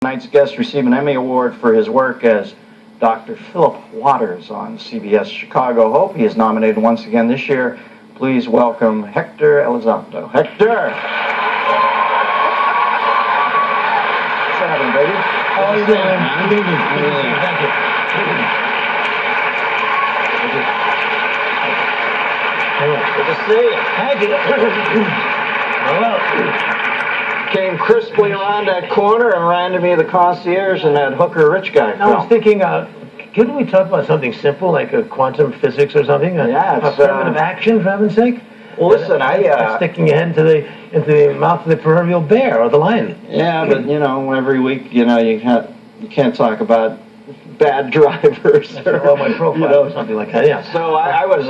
Tonight's guest received an Emmy Award for his work as Dr. Philip Waters on CBS Chicago Hope. He is nominated once again this year. Please welcome Hector Elizondo. Hector! What's happening, baby? How are you doing? Good evening. Good evening. Thank you. Good to see you. Thank you. Well, Came crisply around that corner and ran to me the concierge and that hooker rich guy. I was thinking, couldn't we talk about something simple like quantum physics or something? Yeah, it's, affirmative action, for heaven's sake. Well, listen, sticking your head into the mouth of the proverbial bear or the lion. Yeah, but every week, you can't talk about bad drivers or my profile or something like that. Yeah. So I was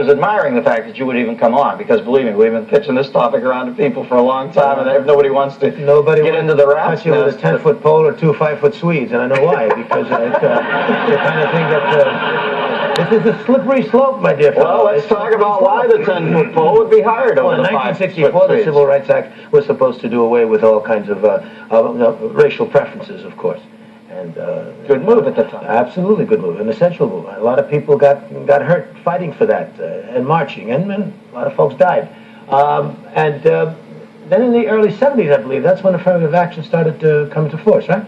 admiring the fact that you would even come on, because believe me, we've been pitching this topic around to people for a long time, and if nobody wants to get into the rat's nest, you with a 10-foot pole or 2 5-foot Swedes, and I know why, because it's the kind of thing that this is a slippery slope, my dear fellow. Well, let's talk about why the 10-foot pole would be higher over in the 1964, the Civil Rights Act was supposed to do away with all kinds of racial preferences, of course. And good move at the time. Absolutely good move, an essential move. A lot of people got hurt fighting for that and marching, and a lot of folks died. Then in the early 70s, I believe, that's when affirmative action started to come into force, right?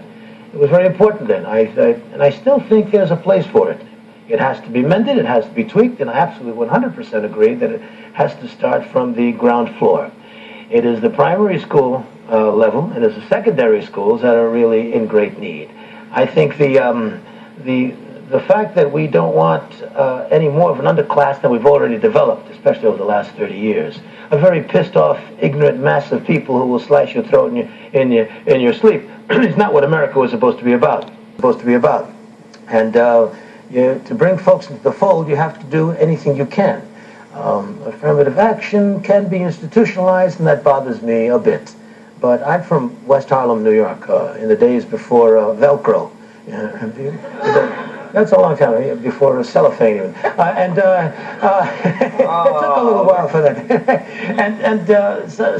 It was very important then, and I still think there's a place for it. It has to be mended, it has to be tweaked, and I absolutely 100% agree that it has to start from the ground floor. It is the primary school level, and it's the secondary schools that are really in great need. I think the fact that we don't want any more of an underclass than we've already developed, especially over the last 30 years, a very pissed off, ignorant mass of people who will slash your throat in your sleep, is not what America was supposed to be about. And to bring folks into the fold, you have to do anything you can. Affirmative action can be institutionalized, and that bothers me a bit. But I'm from West Harlem, New York, in the days before Velcro. That's a long time, before cellophane even. It took a little while for that.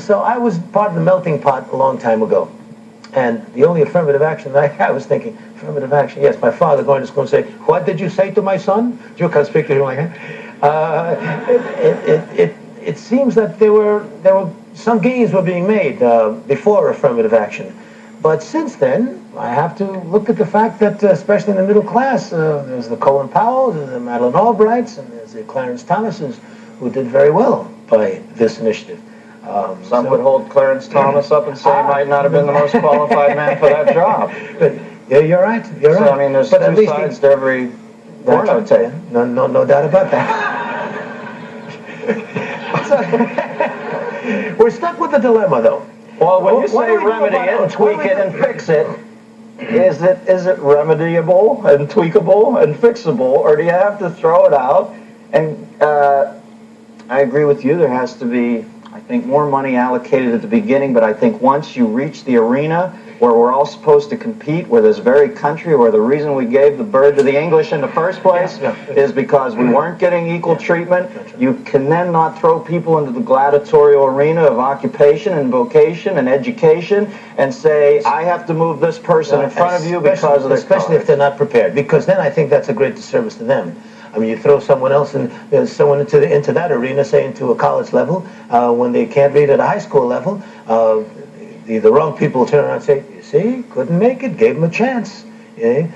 So I was part of the melting pot a long time ago. And the only affirmative action that I was thinking, affirmative action, yes, my father going to school and say, "What did you say to my son?" You can't speak to him like that. It seems that there were some gains were being made before affirmative action. But since then, I have to look at the fact that, especially in the middle class, there's the Colin Powells, there's the Madeleine Albrights, and there's the Clarence Thomases, who did very well by this initiative. Some would hold Clarence Thomas up and say he might not have been the most qualified man for that job. But yeah, you're right. So, I mean, there's two sides to every porno tape. No doubt about that. We're stuck with the dilemma, though. Well, when you say remedy it and tweak it and fix it, is it remediable and tweakable and fixable, or do you have to throw it out? And I agree with you. There has to be, I think, more money allocated at the beginning, but I think once you reach the arena where we're all supposed to compete, where this very country, where the reason we gave the bird to the English in the first place is because we weren't getting equal treatment, you can then not throw people into the gladiatorial arena of occupation and vocation and education and say, I have to move this person in front of you because of their especially if they're not prepared, because then I think that's a great disservice to them. I mean, you throw someone else into that arena, say into a college level, when they can't read at a high school level. The wrong people turn around and say, "You see, couldn't make it, gave him a chance."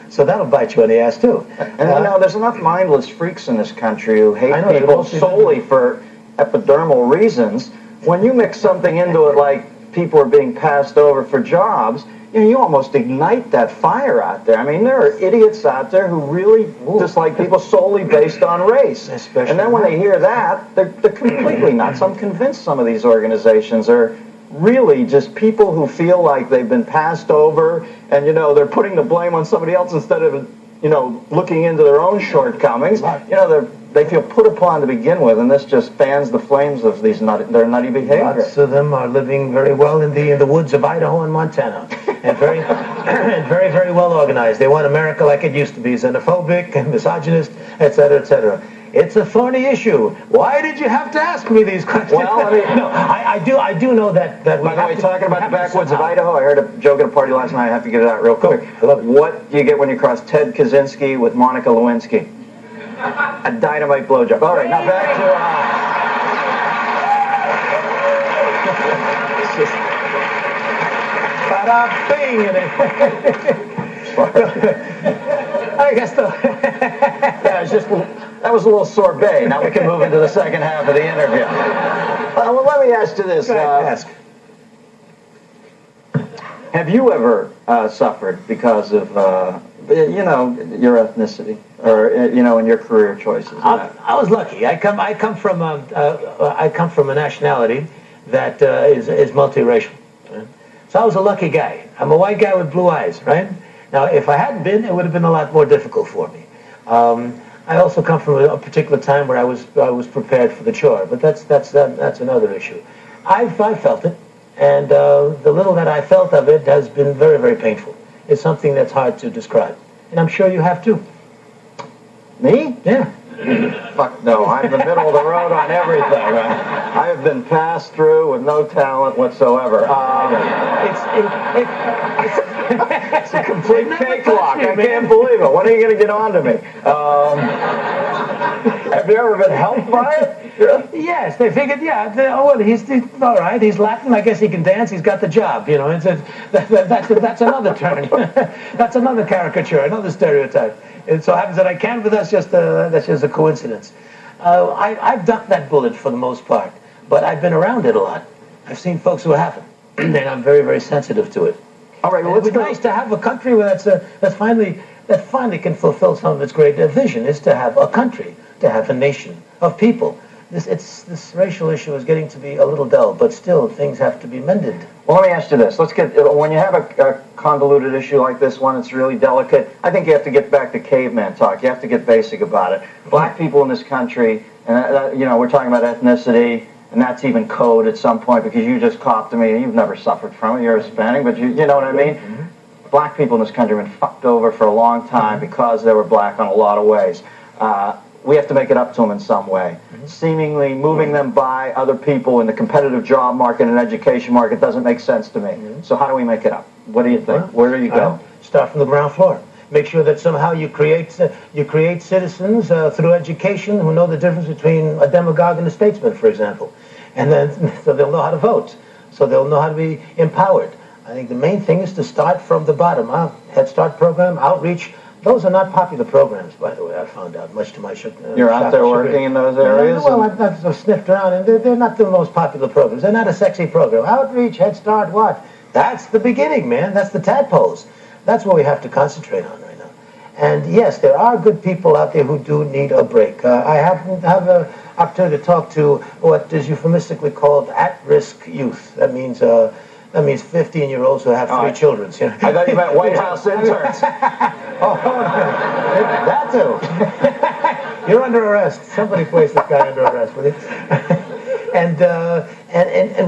So that'll bite you in the ass too. And there's enough mindless freaks in this country who hate people solely for epidermal reasons. When you mix something into it like people are being passed over for jobs, you almost ignite that fire out there. I mean, there are idiots out there who really dislike people solely based on race. And then when they hear that, they're completely nuts. I'm convinced some of these organizations are really just people who feel like they've been passed over, and they're putting the blame on somebody else instead of looking into their own shortcomings. They feel put upon to begin with, and this just fans the flames of their nutty behavior. Lots of them are living very well in the woods of Idaho and Montana, and very very well organized. They want America like it used to be, xenophobic and misogynist, etc., etc. It's a thorny issue. Why did you have to ask me these questions? Well, I mean, no, I do know that we. By the way, talking about the backwoods of Idaho, I heard a joke at a party last night. I have to get it out real quick. I love it. What do you get when you cross Ted Kaczynski with Monica Lewinsky? A dynamite blowjob. All right, now back to. I guess so. Yeah, it's just that was a little sorbet. Now we can move into the second half of the interview. Well, let me ask you this. Ask. Have you ever suffered because of your ethnicity or in your career choices? I was lucky. I come from a nationality that is multiracial. Right? So I was a lucky guy. I'm a white guy with blue eyes, right? Now, if I hadn't been, it would have been a lot more difficult for me. I also come from a particular time where I was prepared for the chore, but that's another issue. I felt it, and the little that I felt of it has been very, very painful. It's something that's hard to describe, and I'm sure you have too. Me? Yeah. Fuck no, I'm the middle of the road on everything. I have been passed through with no talent whatsoever. It's a complete cakewalk. I can't believe it. When are you going to get on to me? Have you ever been helped by it? Yes, they figured, he's all right. He's Latin. I guess he can dance. He's got the job. That's another turn. That's another caricature, another stereotype. It so happens that I can, but that's just a coincidence. I've ducked that bullet for the most part, but I've been around it a lot. I've seen folks who haven't, and I'm very, very sensitive to it. All right, well, it's nice to have a country where that finally can fulfill some of its great vision, is to have a country, to have a nation of people. This racial issue is getting to be a little dull, but still things have to be mended. Well, let me ask you this. When you have a convoluted issue like this one, it's really delicate. I think you have to get back to caveman talk. You have to get basic about it. Black people in this country, and we're talking about ethnicity, and that's even code at some point because you just copped to me. You've never suffered from it. You're Hispanic, but you know what I mean? Mm-hmm. Black people in this country have been fucked over for a long time because they were black in a lot of ways. We have to make it up to them in some way. Mm-hmm. Seemingly moving them by other people in the competitive job market and education market doesn't make sense to me. Mm-hmm. So how do we make it up? What do you think? Where do you go? Start from the ground floor. Make sure that somehow you create citizens through education who know the difference between a demagogue and a statesman, for example. And then so they'll know how to vote. So they'll know how to be empowered. I think the main thing is to start from the bottom up. Head Start program, outreach. Those are not popular programs, by the way, I found out, much to my chagrin. You're out there working in those areas? Well, I've sniffed around, and they're not the most popular programs. They're not a sexy program. Outreach, Head Start, what? That's the beginning, man. That's the tadpoles. That's what we have to concentrate on right now. And yes, there are good people out there who do need a break. I have an opportunity to talk to what is euphemistically called at-risk youth. That means 15-year-olds who have three children. You know? I thought you meant White House interns. That too. You're under arrest. Somebody place this guy under arrest, will you? And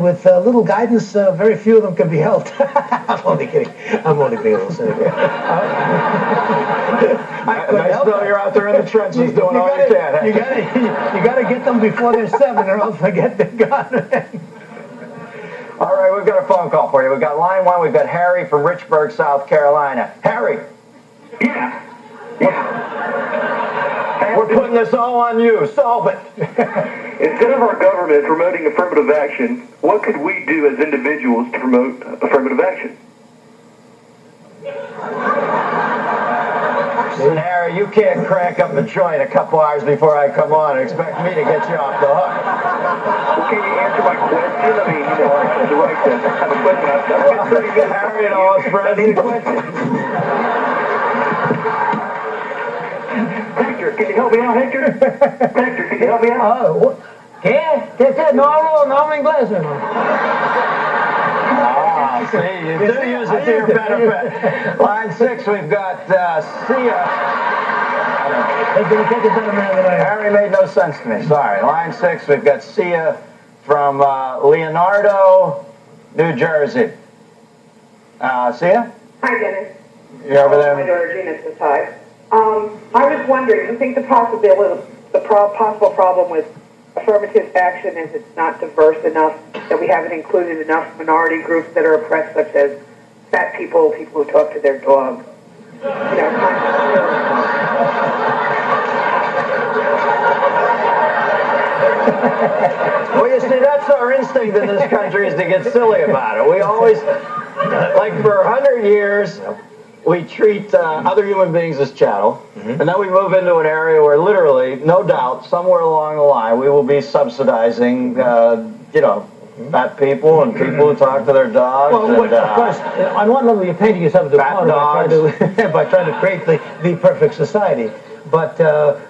with little guidance, very few of them can be helped. I'm only kidding. I'm only being a little cynical. Nice though you're out there in the trenches doing all you can. You got to get them before they're 7, or else forget they're gone. All right, we've got a phone call for you. We've got line 1. We've got Harry from Richburg, South Carolina. Harry. Yeah. We're putting this all on you. Solve it. Instead of our government promoting affirmative action, what could we do as individuals to promote affirmative action? Listen, Harry, you can't crank up the joint a couple hours before I come on and expect me to get you off the hook. Well, can you answer my question? I mean, I have the right to have a question. I've been pretty good. Harry and all his friends. Hector, can you help me out, Hector? Hector, can you help me out? ¿Qué? No hablo inglés, hermano. See, you do use it to your benefit. Line 6, we've got Sia. Harry made no sense to me. Sorry. Line 6, we've got Sia from Leonardo, New Jersey. Sia? Hi, Dennis. You're over there? My daughter Gina says hi. I was wondering, you think the the possible problem with affirmative action is it's not diverse enough, that we haven't included enough minority groups that are oppressed, such as fat people, people who talk to their dog. Well, you see, that's our instinct in this country, is to get silly about it. We always, like for 100 years, we treat other human beings as chattel, and then we move into an area where literally, no doubt, somewhere along the line, we will be subsidizing, fat people and people who talk to their dogs. Well, of course, on one level, you're painting yourself into a corner by trying to create the perfect society. But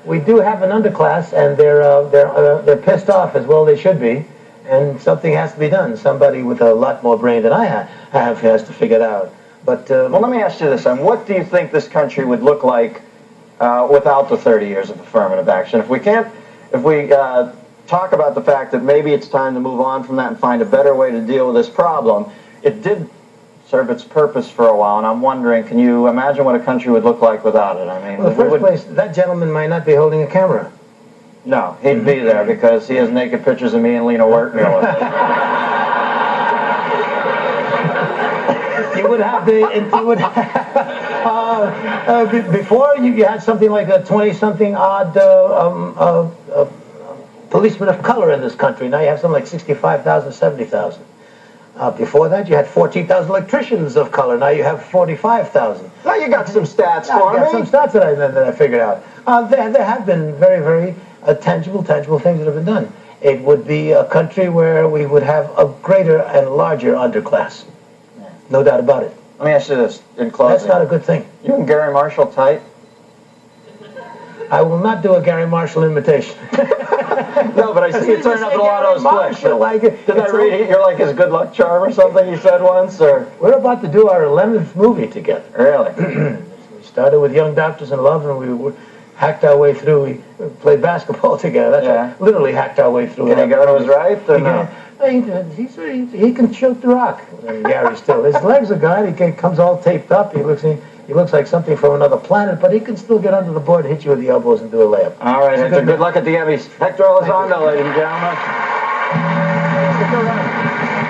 we do have an underclass, and they're pissed off, as well they should be, and something has to be done. Somebody with a lot more brain than I have has to figure it out. But well, let me ask you this, and what do you think this country would look like without the 30 years of affirmative action? If we talk about the fact that maybe it's time to move on from that and find a better way to deal with this problem, it did serve its purpose for a while, and I'm wondering, can you imagine what a country would look like without it? I mean, well, in the first place, that gentleman might not be holding a camera. No, he'd be there because he has naked pictures of me and Lena Wertmüller. Before you had something like a 20-something odd policemen of color in this country. Now you have something like 65,000, 70,000. Before that, you had 14,000 electricians of color. Now you have 45,000. Now you got some stats for me. I got some stats that I figured out. There have been very, very tangible things that have been done. It would be a country where we would have a greater and larger underclass. No doubt about it. Let me ask you this in closing. That's not a good thing. You and Gary Marshall tight? I will not do a Gary Marshall imitation. No, but I see you turn up in a lot of those clips. Did I read it? You're like his good luck charm or something you said once? Or we're about to do our 11th movie together. Really? We started with Young Doctors in Love, and we hacked our way through. We played basketball together. That's right. Literally hacked our way through. Can he go to his right or no? He can shoot the rock. Gary still. His legs are gone. He comes all taped up. He looks like something from another planet, but he can still get under the board, hit you with the elbows, and do a layup. All right, Hector. Good luck at the Emmys. Hector Elizondo, ladies and gentlemen. Stick around.